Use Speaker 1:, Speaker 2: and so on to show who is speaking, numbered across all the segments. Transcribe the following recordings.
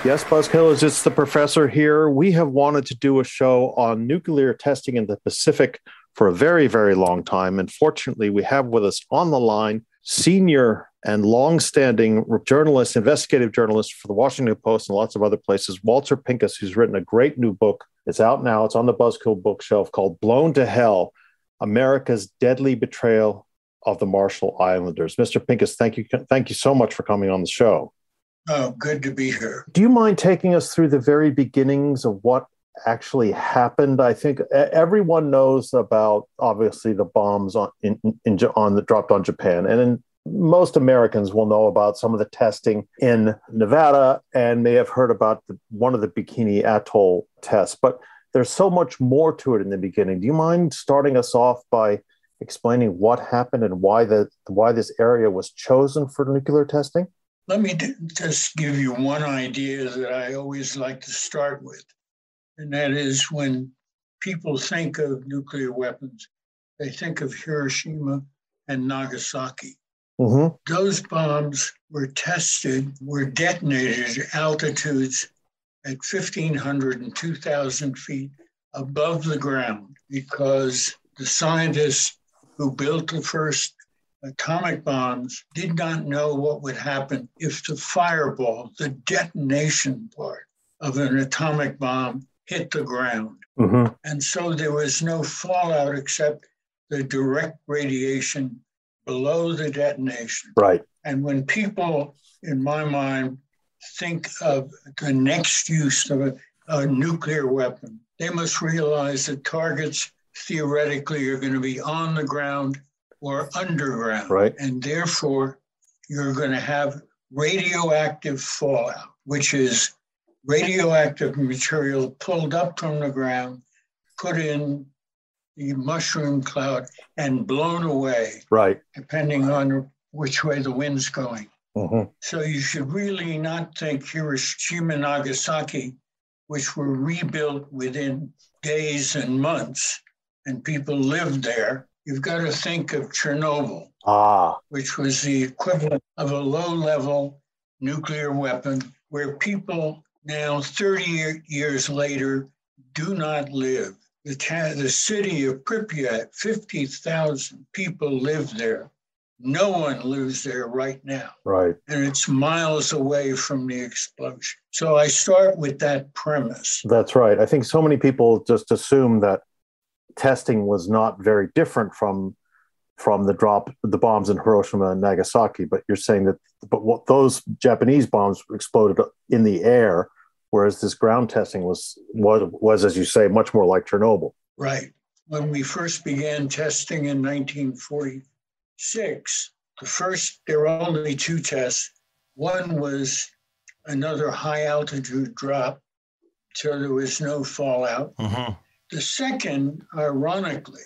Speaker 1: Yes, Buzzkillers, it's the professor here. We have wanted to do a show on nuclear testing in the Pacific for a very, very long time. And fortunately, we have with us on the line senior and long-standing journalist, investigative journalist for the Washington Post and lots of other places, Walter Pincus, who's written a great new book. It's out now. It's on the Buzzkill bookshelf called Blown to Hell, America's Deadly Betrayal of the Marshall Islanders. Mr. Pincus, thank you so much for coming on the show.
Speaker 2: Oh, good to be here.
Speaker 1: Do you mind taking us through the very beginnings of what actually happened? I think everyone knows about, obviously, the bombs that dropped on Japan. And most Americans will know about some of the testing in Nevada and may have heard about one of the Bikini Atoll tests. But there's so much more to it in the beginning. Do you mind starting us off by explaining what happened and why this area was chosen for nuclear testing?
Speaker 2: Let me just give you one idea that I always like to start with, and that is when people think of nuclear weapons, they think of Hiroshima and Nagasaki.
Speaker 1: Mm-hmm.
Speaker 2: Those bombs were detonated at altitudes at 1,500 and 2,000 feet above the ground because the scientists who built the first atomic bombs did not know what would happen if the fireball, the detonation part of an atomic bomb, hit the ground.
Speaker 1: Mm-hmm.
Speaker 2: And so there was no fallout except the direct radiation below the detonation.
Speaker 1: Right.
Speaker 2: And when people, in my mind, think of the next use of a nuclear weapon, they must realize that targets theoretically are going to be on the ground or underground.
Speaker 1: Right.
Speaker 2: And therefore, you're going to have radioactive fallout, which is radioactive material pulled up from the ground, put in the mushroom cloud, and blown away,
Speaker 1: right,
Speaker 2: depending on which way the wind's going.
Speaker 1: Mm-hmm.
Speaker 2: So you should really not think Hiroshima and Nagasaki, which were rebuilt within days and months, and people lived there. You've got to think of Chernobyl, which was the equivalent of a low-level nuclear weapon where people now, 30 years later, do not live. The city of Pripyat, 50,000 people live there. No one lives there right now.
Speaker 1: Right.
Speaker 2: And it's miles away from the explosion. So I start with that premise.
Speaker 1: That's right. I think so many people just assume that testing was not very different from the bombs in Hiroshima and Nagasaki, but you're saying that what those Japanese bombs exploded in the air, whereas this ground testing was as you say, much more like Chernobyl.
Speaker 2: Right. When we first began testing in 1946, there were only two tests. One was another high altitude drop, so there was no fallout.
Speaker 1: Mm-hmm.
Speaker 2: The second, ironically,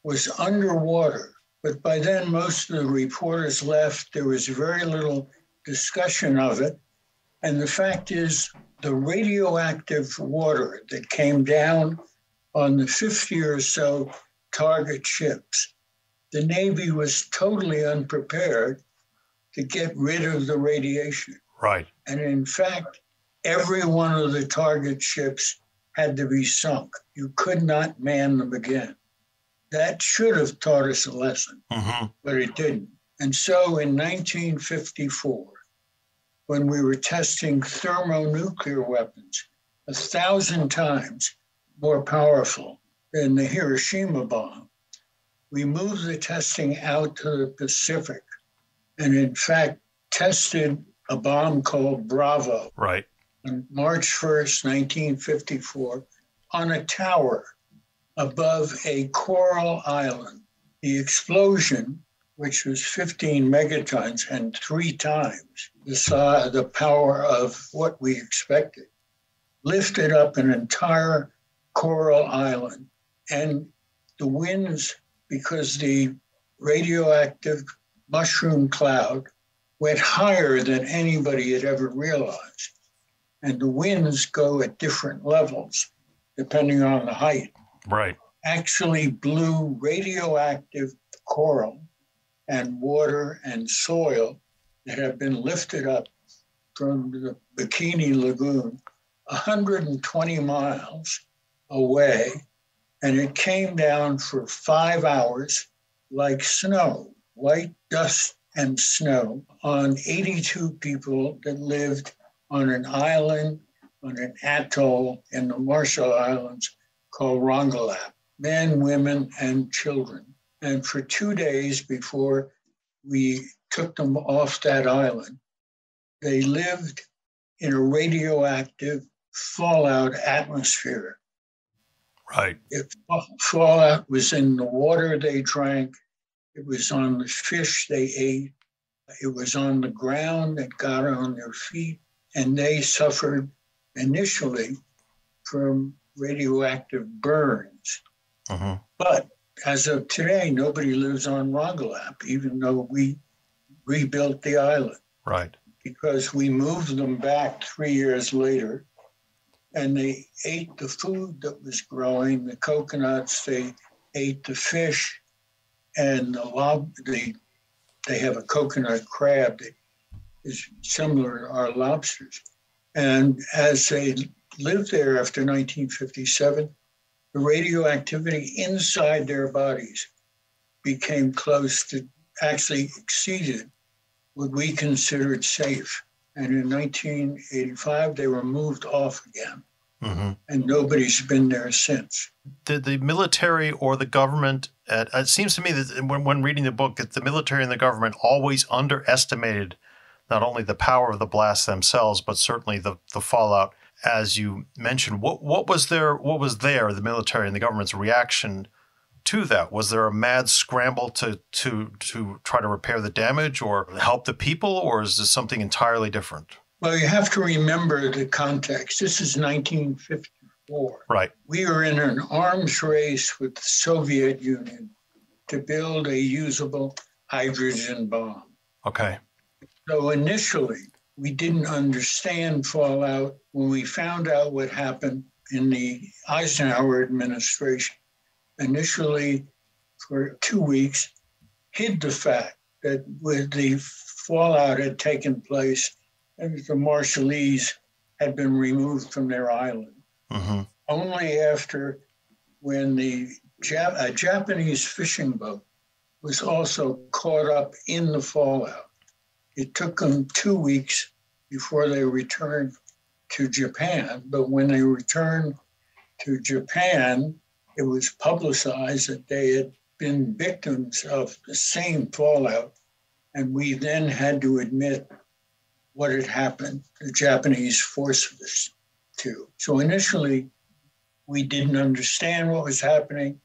Speaker 2: was underwater. But by then, most of the reporters left. There was very little discussion of it. And the fact is, the radioactive water that came down on the 50 or so target ships, the Navy was totally unprepared to get rid of the radiation.
Speaker 1: Right.
Speaker 2: And in fact, every one of the target ships had to be sunk. You could not man them again. That should have taught us a lesson,
Speaker 1: Mm-hmm.
Speaker 2: but it didn't. And so in 1954, when we were testing thermonuclear weapons, 1,000 times more powerful than the Hiroshima bomb, we moved the testing out to the Pacific and in fact tested a bomb called Bravo.
Speaker 1: Right.
Speaker 2: On March 1st, 1954, on a tower above a coral island. The explosion, which was 15 megatons and 3 times the power of what we expected, lifted up an entire coral island. And the winds, because the radioactive mushroom cloud went higher than anybody had ever realized. And the winds go at different levels, depending on the height.
Speaker 1: Right.
Speaker 2: Actually blew radioactive coral and water and soil that have been lifted up from the Bikini Lagoon, 120 miles away, and it came down for 5 hours like snow, white dust and snow, on 82 people that lived on an island, on an atoll in the Marshall Islands called Rongelap, men, women, and children. And for 2 days before we took them off that island, they lived in a radioactive fallout atmosphere.
Speaker 1: Right.
Speaker 2: If fallout was in the water they drank, it was on the fish they ate, it was on the ground that got on their feet, and they suffered initially from radioactive burns.
Speaker 1: Mm-hmm.
Speaker 2: But as of today, nobody lives on Rongelap, even though we rebuilt the island.
Speaker 1: Right.
Speaker 2: Because we moved them back 3 years later, and they ate the food that was growing, the coconuts, they ate the fish, and they have a coconut crab that is similar to our lobsters. And as they lived there after 1957, the radioactivity inside their bodies became close to, actually exceeded what we considered safe. And in 1985, they were moved off again. Mm-hmm. And nobody's been there since.
Speaker 1: Did the military or the government, it seems to me that when reading the book, that the military and the government always underestimated not only the power of the blasts themselves, but certainly the fallout. As you mentioned, what was there, the military and the government's reaction to that? Was there a mad scramble to try to repair the damage or help the people, or is this something entirely different?
Speaker 2: Well, you have to remember the context. This is 1954.
Speaker 1: Right.
Speaker 2: We are in an arms race with the Soviet Union to build a usable hydrogen bomb.
Speaker 1: Okay.
Speaker 2: So initially, we didn't understand fallout. When we found out what happened in the Eisenhower administration, initially for 2 weeks, hid the fact that with the fallout had taken place and the Marshallese had been removed from their island. Mm-hmm. Only after when a Japanese fishing boat was also caught up in the fallout. It took them 2 weeks before they returned to Japan. But when they returned to Japan, it was publicized that they had been victims of the same fallout. And we then had to admit what had happened. The Japanese forced us to. So initially, we didn't understand what was happening.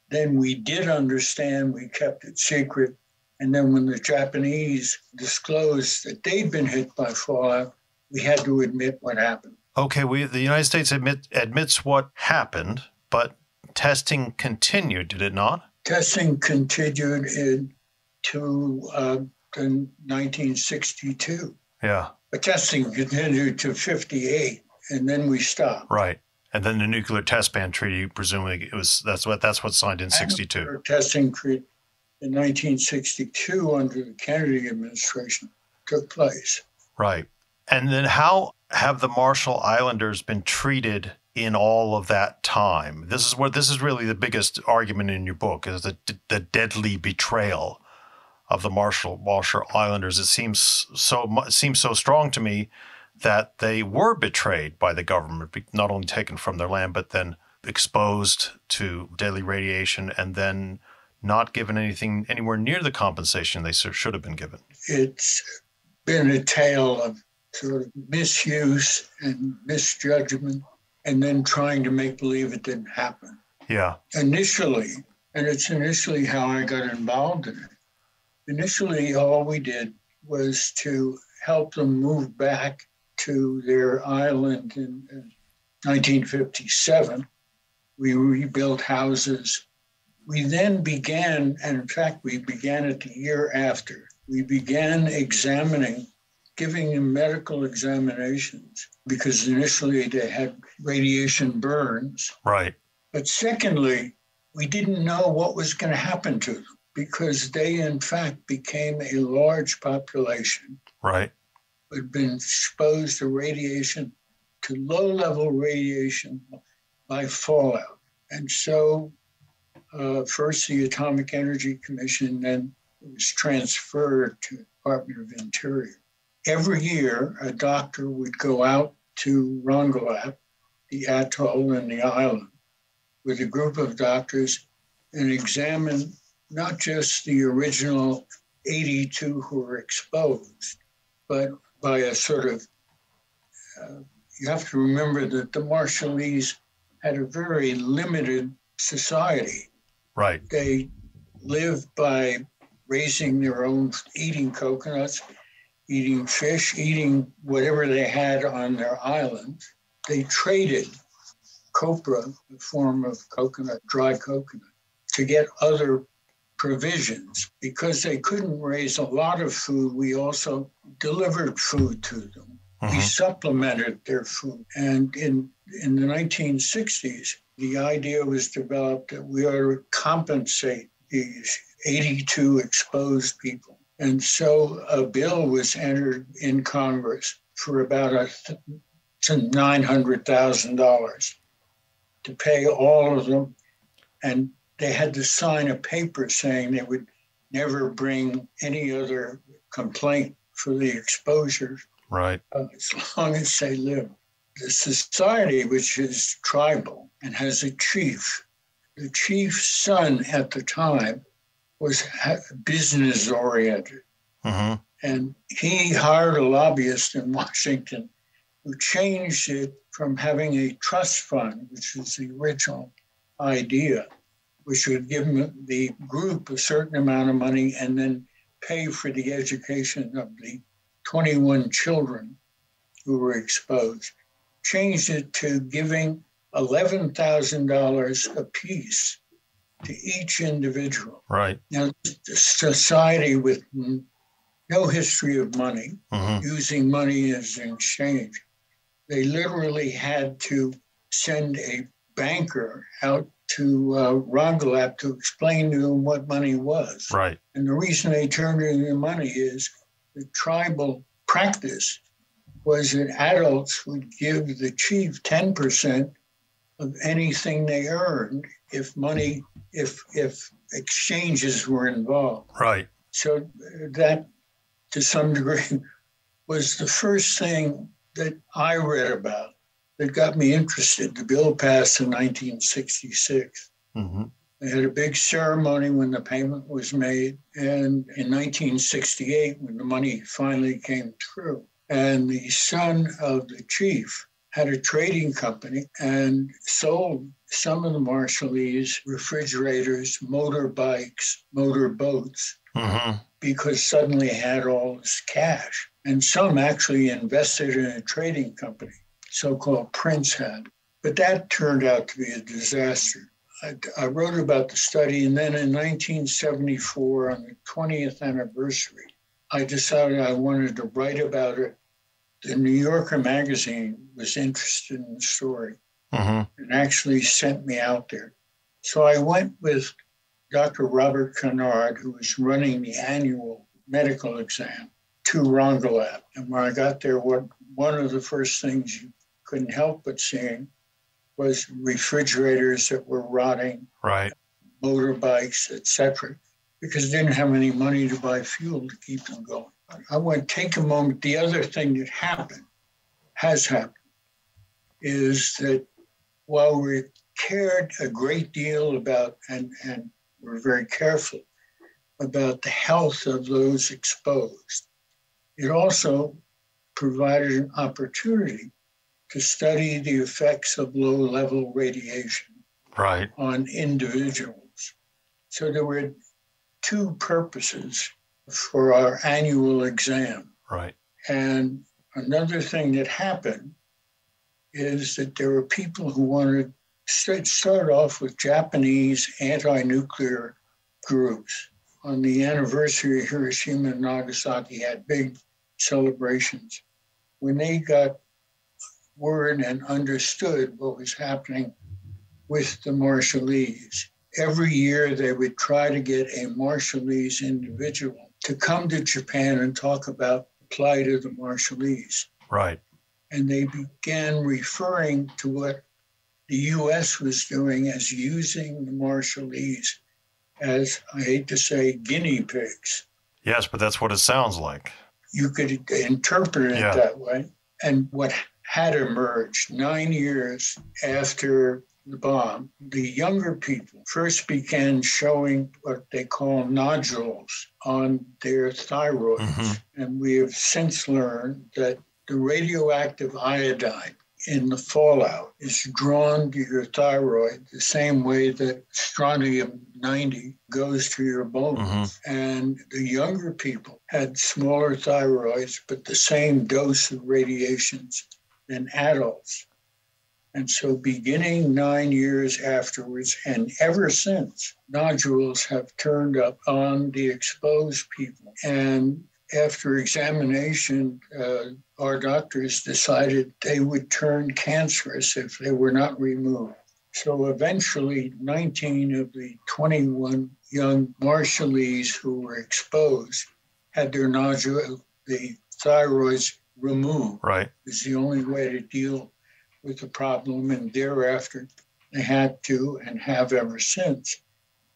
Speaker 2: Then we did understand, we kept it secret. And then when the Japanese disclosed that they'd been hit by fallout, we had to admit what happened.
Speaker 1: Okay, the United States admits what happened, but testing continued, did it not?
Speaker 2: Testing continued into 1962.
Speaker 1: Yeah.
Speaker 2: But testing continued to 58, and then we stopped.
Speaker 1: Right. And then the nuclear test ban treaty, presumably, that's what's signed in 62.
Speaker 2: Testing treaty in 1962 under the Kennedy administration took place.
Speaker 1: Right. And then how have the Marshall Islanders been treated in all of that time? This is really the biggest argument in your book, is the deadly betrayal of the Marshall Islanders. It seems so strong to me that they were betrayed by the government, not only taken from their land, but then exposed to deadly radiation and then not given anything anywhere near the compensation they should have been given.
Speaker 2: It's been a tale of sort of misuse and misjudgment, and then trying to make believe it didn't happen.
Speaker 1: Yeah.
Speaker 2: Initially, and it's initially how I got involved in it. Initially, all we did was to help them move back to their island in 1957. We rebuilt houses. We then began, and in fact, we began it the year after. We began giving them medical examinations, because initially they had radiation burns.
Speaker 1: Right.
Speaker 2: But secondly, we didn't know what was going to happen to them, because they, in fact, became a large population.
Speaker 1: Right.
Speaker 2: had been exposed to radiation, to low-level radiation by fallout. And so first the Atomic Energy Commission, then it was transferred to the Department of Interior. Every year, a doctor would go out to Rongelap, the atoll and the island, with a group of doctors and examine not just the original 82 who were exposed, but by a sort of, you have to remember that the Marshallese had a very limited society.
Speaker 1: Right.
Speaker 2: They lived by raising their own, eating coconuts, eating fish, eating whatever they had on their island. They traded copra, a form of coconut, dry coconut, to get other provisions. Because they couldn't raise a lot of food, we also delivered food to them. We supplemented their food. And in the 1960s, the idea was developed that we ought to compensate these 82 exposed people. And so a bill was entered in Congress for about $900,000 to pay all of them. And they had to sign a paper saying they would never bring any other complaint for the exposures.
Speaker 1: Right.
Speaker 2: As long as they live. The society, which is tribal and has a chief, the chief's son at the time was business oriented. And he hired a lobbyist in Washington who changed it from having a trust fund, which was the original idea, which would give the group a certain amount of money and then pay for the education of the 21 children who were exposed, changed it to giving $11,000 apiece to each individual.
Speaker 1: Right.
Speaker 2: Now, the society with no history of money, using money as an exchange, they literally had to send a banker out to Rongelap to explain to them what money was.
Speaker 1: Right.
Speaker 2: And the reason they turned in the money is the tribal practice was that adults would give the chief 10% of anything they earned if exchanges were involved.
Speaker 1: Right.
Speaker 2: So that, to some degree, was the first thing that I read about that got me interested. The bill passed in 1966. They had a big ceremony when the payment was made. And in 1968, when the money finally came through, and the son of the chief had a trading company and sold some of the Marshallese refrigerators, motorbikes, motorboats, because suddenly had all this cash. And some actually invested in a trading company, so-called Prince had. But that turned out to be a disaster. I wrote about the study, and then in 1974, on the 20th anniversary, I decided I wanted to write about it. The New Yorker magazine was interested in the story and actually sent me out there. So I went with Dr. Robert Kennard, who was running the annual medical exam, to Rongelap. And when I got there, one of the first things you couldn't help but seeing was refrigerators that were rotting, right, motorbikes, etc., because they didn't have any money to buy fuel to keep them going. I want to take a moment. The other thing that has happened, is that while we cared a great deal about, and we're very careful about the health of those exposed, it also provided an opportunity to study the effects of low-level radiation on individuals. So there were two purposes for our annual exam. Right. And another thing that happened is that there were people who wanted to start off with Japanese anti-nuclear groups. On the anniversary of Hiroshima and Nagasaki, had big celebrations. When they got word and understood what was happening with the Marshallese, every year they would try to get a Marshallese individual to come to Japan and talk about apply to the Marshallese.
Speaker 1: Right.
Speaker 2: And they began referring to what the U.S. was doing as using the Marshallese as, I hate to say, guinea pigs.
Speaker 1: Yes, but that's what it sounds like.
Speaker 2: You could interpret it that way. And what had emerged 9 years after the bomb, the younger people first began showing what they call nodules on their thyroids. Mm-hmm. And we have since learned that the radioactive iodine in the fallout is drawn to your thyroid the same way that strontium-90 goes to your bones. Mm-hmm. And the younger people had smaller thyroids, but the same dose of radiations than adults. And so beginning 9 years afterwards, and ever since, nodules have turned up on the exposed people. And after examination, our doctors decided they would turn cancerous if they were not removed. So eventually, 19 of the 21 young Marshallese who were exposed had their the thyroids removed. Right. It's the only way to deal with the problem. And thereafter, they had to, and have ever since,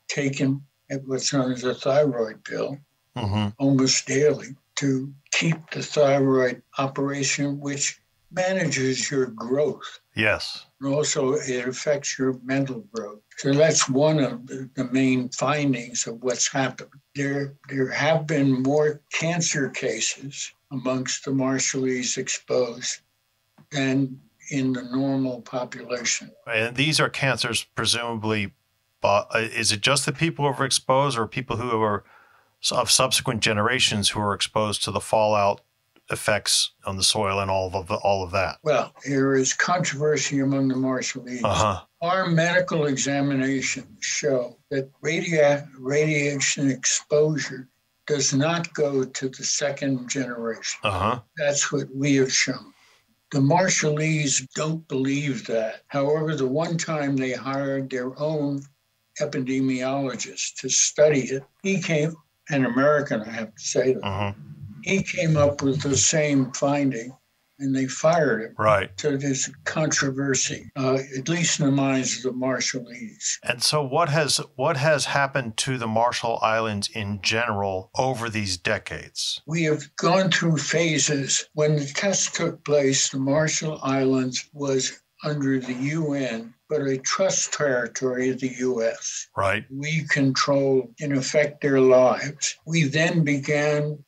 Speaker 2: taken what's known as a thyroid pill, mm-hmm. almost daily, to keep the thyroid operation, which manages your growth. Yes. And also it affects your mental growth. So that's one of the main findings of what's happened. There have been more cancer cases amongst the Marshallese exposed than in the normal population. And these are cancers presumably, is it just the people who are exposed, or people who are of subsequent generations who are exposed to the fallout effects on the soil and all of that? Well, there is controversy among the Marshallese. Uh-huh. Our medical examinations show that radiation exposure does not go to the second generation. Uh-huh. That's what we have shown. The Marshallese don't believe that. However, the one time they hired their own epidemiologist to study it, he came, an American, I have to say that. Uh-huh. He came up with the same finding, and they fired him. Right. So there's controversy, at least in the minds of the Marshallese. And so what has happened to the Marshall Islands in general over these decades? We have gone through phases. When the test took place, the Marshall Islands was under the UN, but a trust territory of the U.S. Right. We control, in effect, their lives. We then began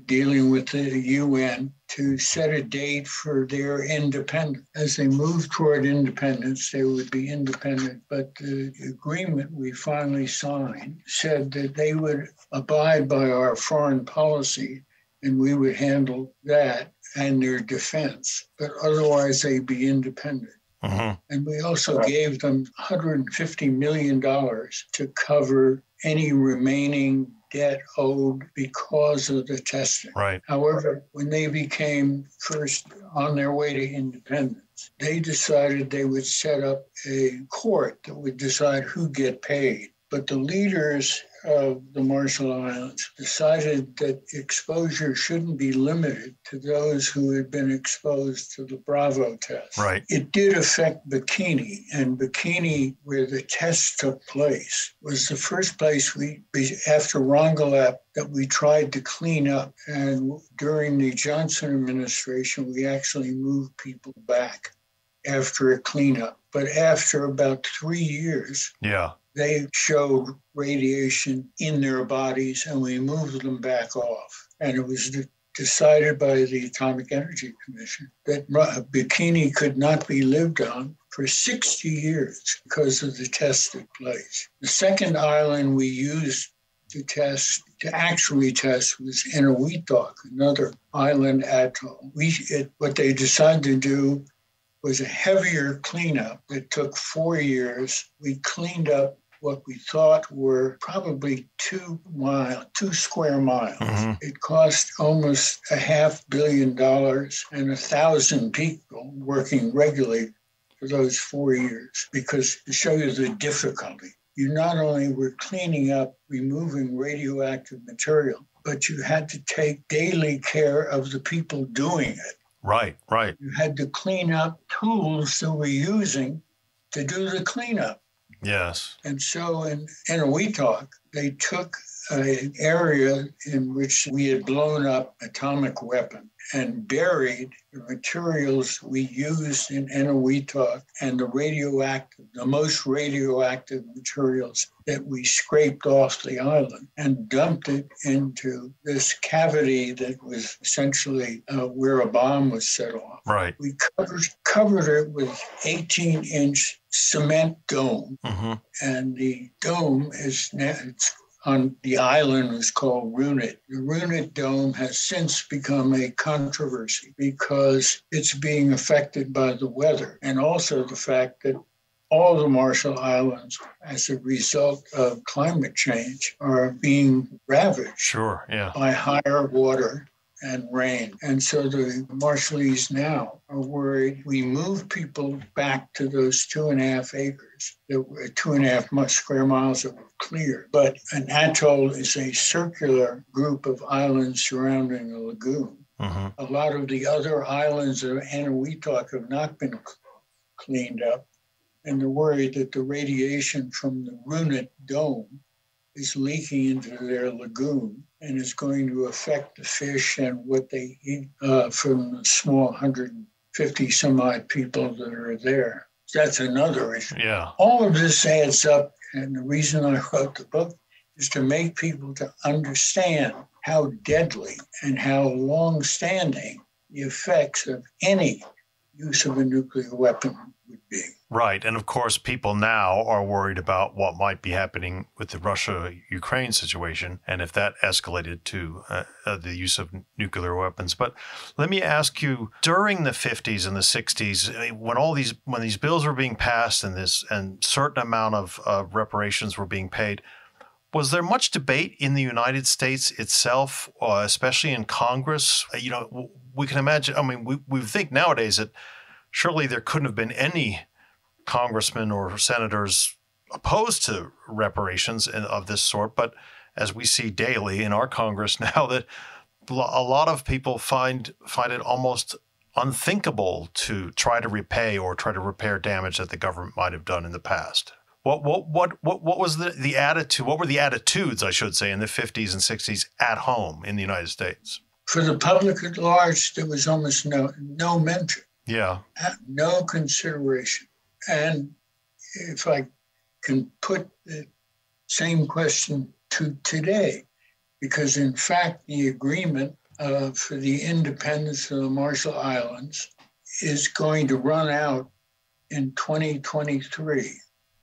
Speaker 2: dealing with the UN to set a date for their independence. As they moved toward independence, they would be independent. But the agreement we finally signed said that they would abide by our foreign policy, and we would handle that and their defense, but otherwise they'd be independent. Mm-hmm. And we also gave them $150 million to cover any remaining debt owed because of the testing. Right. However, when they became first on their way to independence, they decided they would set up a court that would decide who get paid. But the leaders of the Marshall Islands decided that exposure shouldn't be limited to those who had been exposed to the Bravo test. Right. It did affect Bikini, and Bikini, where the test took place, was the first place after Rongelap, that we tried to clean up. And during the Johnson administration, we actually moved people back after a cleanup. But after about 3 years, they showed radiation in their bodies, and we moved them back off. And it was decided by the Atomic Energy Commission that Bikini could not be lived on for 60 years because of the test that took place. The second island we used to actually test was Eniwetok, another island atoll. What they decided to do was a heavier cleanup that took 4 years. We cleaned up what we thought were probably 2 square miles. Mm-hmm. It cost almost $500 million and 1,000 people working regularly for those 4 years, because to show you the difficulty, you not only were cleaning up, removing radioactive material, but you had to take daily care of the people doing it.
Speaker 1: Right, right.
Speaker 2: You had to clean up tools that we're using to do the cleanup.
Speaker 1: Yes.
Speaker 2: And so in Eniwetok, they took an area in which we had blown up atomic weapon and buried the materials we used in Eniwetok and the most radioactive materials that we scraped off the island and dumped it into this cavity that was essentially where a bomb was set off.
Speaker 1: Right.
Speaker 2: We covered it with 18-inch cement dome, and the dome is now, on the island was called Runit. The Runit Dome has since become a controversy because it's being affected by the weather and also the fact that all the Marshall Islands, as a result of climate change, are being ravaged by higher water and rain. And so the Marshallese now are worried we move people back to those 2.5 acres, that were 2.5 square miles that were clear. But an atoll is a circular group of islands surrounding a lagoon. A lot of the other islands of Eniwetok have not been cleaned up, and they're worried that the radiation from the Runit Dome is leaking into their lagoon and is going to affect the fish and what they eat from the small 150 some odd people that are there. That's another issue.
Speaker 1: Yeah.
Speaker 2: All of this adds up, and the reason I wrote the book is to make people to understand how deadly and how long-standing the effects of any use of a nuclear weapon would be.
Speaker 1: Right. And of course, people now are worried about what might be happening with the Russia-Ukraine situation and if that escalated to the use of nuclear weapons. But let me ask you, during the 50s and the 60s, when these bills were being passed and certain amount of reparations were being paid, was there much debate in the United States itself, especially in Congress? We can imagine, we think nowadays that surely there couldn't have been any congressmen or senators opposed to reparations of this sort. But as we see daily in our Congress now, that a lot of people find it almost unthinkable to try to repay or try to repair damage that the government might have done in the past. What was the attitude? What were the attitudes, I should say, in the 50s and 60s at home in the United States?
Speaker 2: For the public at large, there was almost no mention.
Speaker 1: Yeah.
Speaker 2: No consideration. And if I can put the same question to today, because in fact, the agreement for the independence of the Marshall Islands is going to run out in 2023.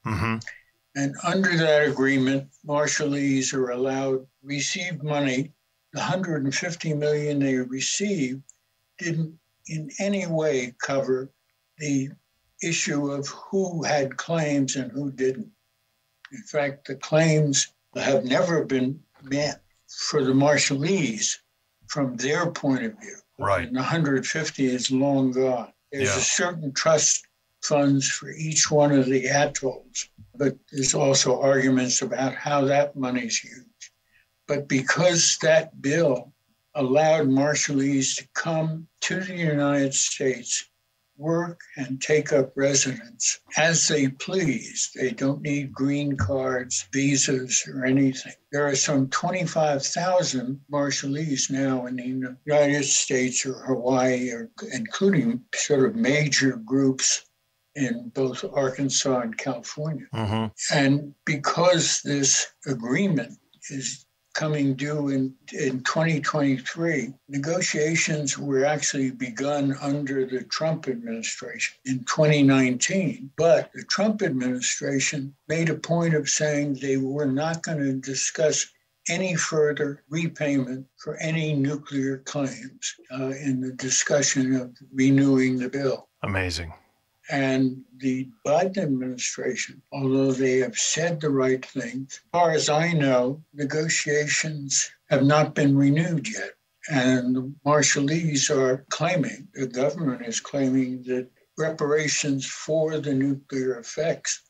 Speaker 2: And under that agreement, Marshallese are allowed receive money. The $150 million they received didn't in any way cover the issue of who had claims and who didn't. In fact, the claims have never been met for the Marshallese from their point of view.
Speaker 1: Right.
Speaker 2: And the 150 is long gone. There's a certain trust funds for each one of the atolls, but there's also arguments about how that money's used. But because that bill allowed Marshallese to come to the United States, work and take up residence as they please. They don't need green cards, visas, or anything. There are some 25,000 Marshallese now in the United States or Hawaii, including sort of major groups in both Arkansas and California. And because this agreement is coming due in 2023, negotiations were actually begun under the Trump administration in 2019. But the Trump administration made a point of saying they were not going to discuss any further repayment for any nuclear claims in the discussion of renewing the bill.
Speaker 1: Amazing.
Speaker 2: And the Biden administration, although they have said the right thing, as far as I know, negotiations have not been renewed yet. And the Marshallese are claiming, the government is claiming that reparations for the nuclear effects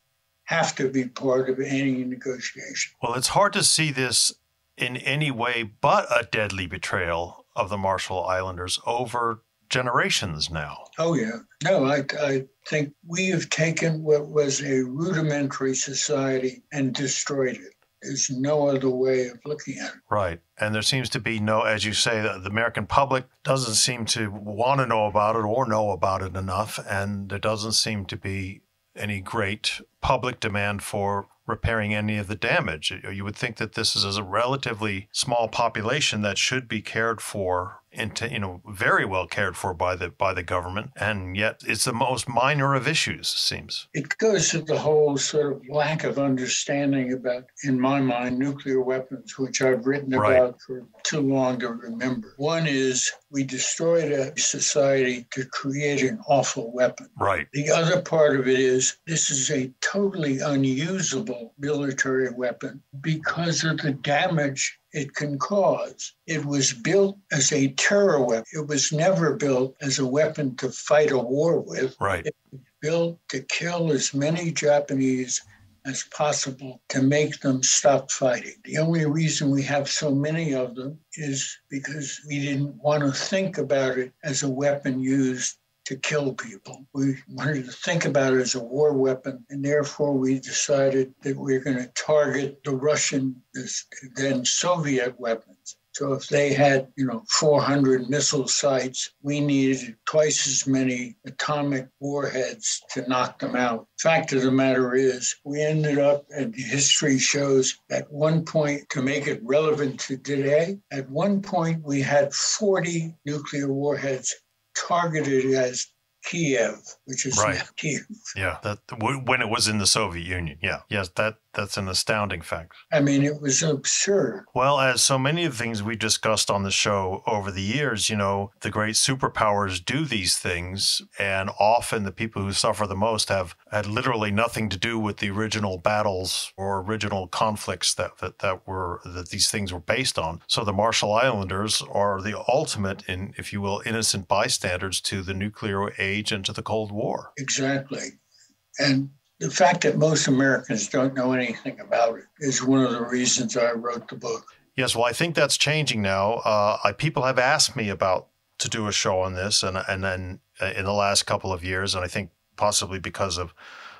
Speaker 2: have to be part of any negotiation.
Speaker 1: Well, it's hard to see this in any way but a deadly betrayal of the Marshall Islanders over generations now.
Speaker 2: Oh, yeah. No, I think we have taken what was a rudimentary society and destroyed it. There's no other way of looking at it.
Speaker 1: Right. And there seems to be no, as you say, the American public doesn't seem to want to know about it or know about it enough. And there doesn't seem to be any great public demand for repairing any of the damage. You would think that this is a relatively small population that should be cared for, very well cared for by the government, and yet it's the most minor of issues, it seems.
Speaker 2: It goes to the whole sort of lack of understanding about, in my mind, nuclear weapons, which I've written about for too long to remember. One is we destroyed a society to create an awful weapon.
Speaker 1: Right.
Speaker 2: The other part of it is this is a totally unusable military weapon because of the damage it can cause. It was built as a terror weapon. It was never built as a weapon to fight a war with.
Speaker 1: Right.
Speaker 2: It was built to kill as many Japanese as possible to make them stop fighting. The only reason we have so many of them is because we didn't want to think about it as a weapon used to kill people. We wanted to think about it as a war weapon, and therefore we decided that we're going to target the Russian, then Soviet weapons. So if they had, 400 missile sites, we needed twice as many atomic warheads to knock them out. Fact of the matter is, we ended up, and history shows, at one point, to make it relevant to today, at one point we had 40 nuclear warheads targeted as Kiev, which is now Kiev.
Speaker 1: Yeah, when it was in the Soviet Union. Yeah, yes, that's an astounding fact.
Speaker 2: I mean, it was absurd.
Speaker 1: Well, as so many of the things we discussed on the show over the years, the great superpowers do these things, and often the people who suffer the most have had literally nothing to do with the original battles or original conflicts that these things were based on. So the Marshall Islanders are the ultimate, if you will, innocent bystanders to the nuclear age and to the Cold War.
Speaker 2: Exactly. And the fact that most Americans don't know anything about it is one of the reasons I wrote the book.
Speaker 1: Yes, well, I think that's changing now. People have asked me to do a show on this, and then in the last couple of years, and I think possibly because of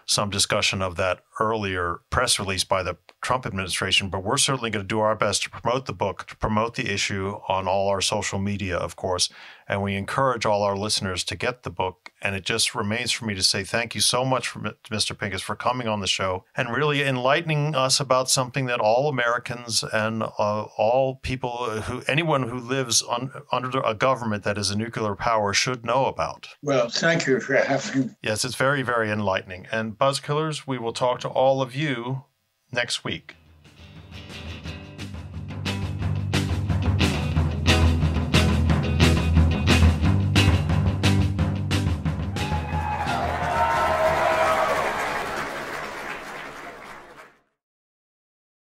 Speaker 1: some discussion of that earlier press release by the Trump administration, but we're certainly going to do our best to promote the book, to promote the issue on all our social media, of course. And we encourage all our listeners to get the book. And it just remains for me to say thank you so much, Mr. Pincus, for coming on the show and really enlightening us about something that all Americans and all people, anyone who lives under a government that is a nuclear power should know about.
Speaker 2: Well, thank you for having me.
Speaker 1: Yes, it's very, very enlightening. And Buzzkillers, we will talk to all of you next week.